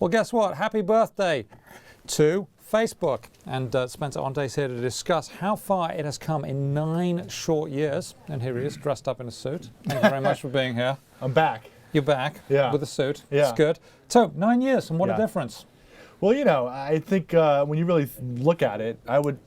Well, guess what? Happy birthday to Facebook. And Spencer Onte's here to discuss how far it has come in 9 short years. And here he is, dressed up in a suit. Thank you very much for being here. I'm back. You're back with a suit. Yeah. It's good. So, 9 years, and what a difference. Well, you know, I think when you really look at it, I would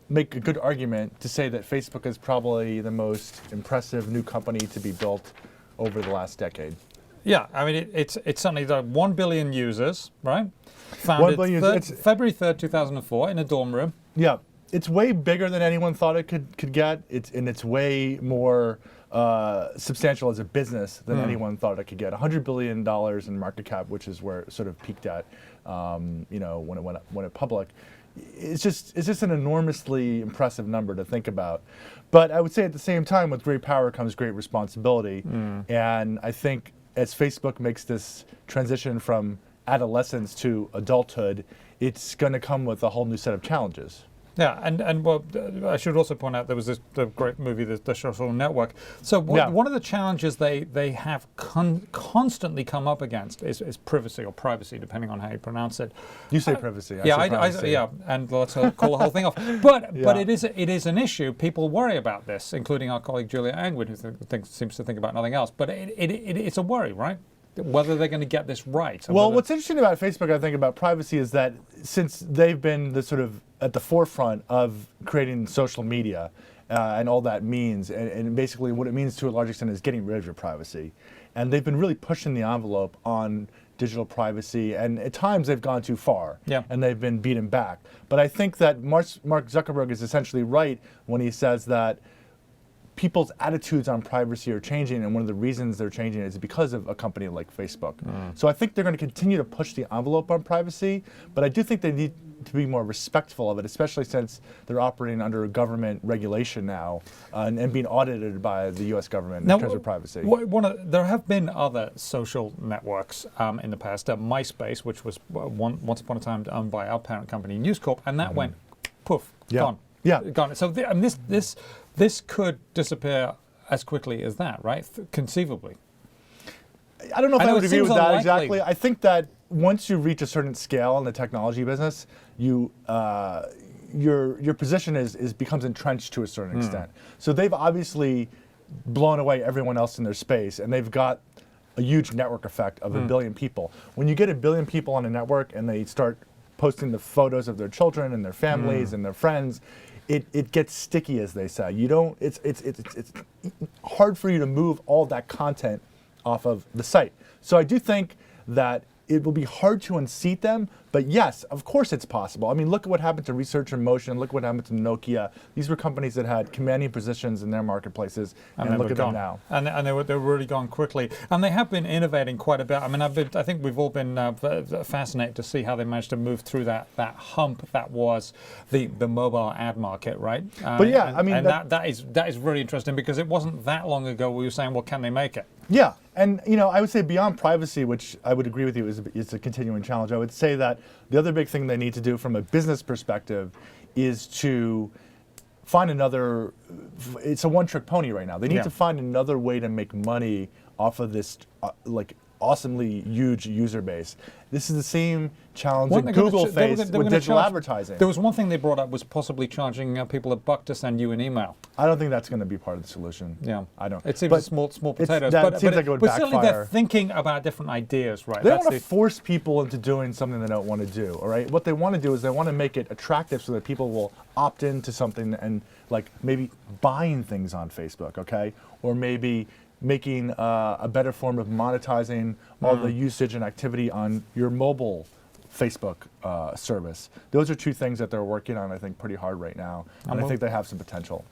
make a good argument to say that Facebook is probably the most impressive new company to be built over the last decade. Yeah, I mean, it's certainly 1 billion users, right? Founded 1 billion users. February 3rd, 2004, in a dorm room. Yeah, it's way bigger than anyone thought it could get. It's way more substantial as a business than anyone thought it could get. $100 billion in market cap, which is where it sort of peaked at, you know, when it went public. It's just an enormously impressive number to think about. But I would say at the same time, with great power comes great responsibility. And I think as Facebook makes this transition from adolescence to adulthood, it's going to come with a whole new set of challenges. Yeah, and well, I should also point out there was the great movie, The Social Network. So one of the challenges they have constantly come up against is privacy or privacy, depending on how you pronounce it. You say privacy. Yeah, and let's call the whole thing off. But it is an issue. People worry about this, including our colleague Julia Angwin, who seems to think about nothing else. But it's a worry, right? Whether they're going to get this right. Well, what's interesting about Facebook, I think, about privacy is that since they've been the sort of at the forefront of creating social media and all that means, and basically what it means to a large extent is getting rid of your privacy. And they've been really pushing the envelope on digital privacy, and at times they've gone too far, and they've been beaten back. But I think that Mark Zuckerberg is essentially right when he says that people's attitudes on privacy are changing, and one of the reasons they're changing is because of a company like Facebook. So I think they're going to continue to push the envelope on privacy, but I do think they need to be more respectful of it, especially since they're operating under government regulation now and being audited by the U.S. government in terms of privacy. There have been other social networks in the past. MySpace, which was once upon a time owned by our parent company, News Corp, and that went poof, gone. Yeah, gone. So this could disappear as quickly as that, right? Conceivably. I don't know if I would agree with that exactly. I think that once you reach a certain scale in the technology business, your position becomes entrenched to a certain extent. So they've obviously blown away everyone else in their space, and they've got a huge network effect of 1 billion people. When you get 1 billion people on a network and they start posting the photos of their children and their families and their friends, it gets sticky, as they say. It's hard for you to move all that content off of the site. So I do think that it will be hard to unseat them, but yes, of course it's possible. I mean, look at what happened to Research in Motion, look what happened to Nokia. These were companies that had commanding positions in their marketplaces, and look at them now. And they were really gone quickly. And they have been innovating quite a bit. I mean, I think we've all been fascinated to see how they managed to move through that hump that was the mobile ad market, right? But yeah, I mean, that is really interesting, because it wasn't that long ago we were saying, well, can they make it? Yeah, and you know, I would say beyond privacy, which I would agree with you is a continuing challenge, I would say that the other big thing they need to do from a business perspective is to find another, it's a one-trick pony right now. They need to find another way to make money off of this like awesomely huge user base. This is the same challenge that Google faced with digital advertising. There was one thing they brought up, was possibly charging people $1 to send you an email. I don't think that's going to be part of the solution. Yeah, I don't. It seems small potatoes. That seems like it would backfire. But certainly they're thinking about different ideas, right? They don't want to force people into doing something they don't want to do. All right. What they want to do is they want to make it attractive so that people will opt into something, and like maybe buying things on Facebook, okay, or maybe making a better form of monetizing all the usage and activity on your mobile Facebook service. Those are two things that they're working on, I think, pretty hard right now, and I think they have some potential.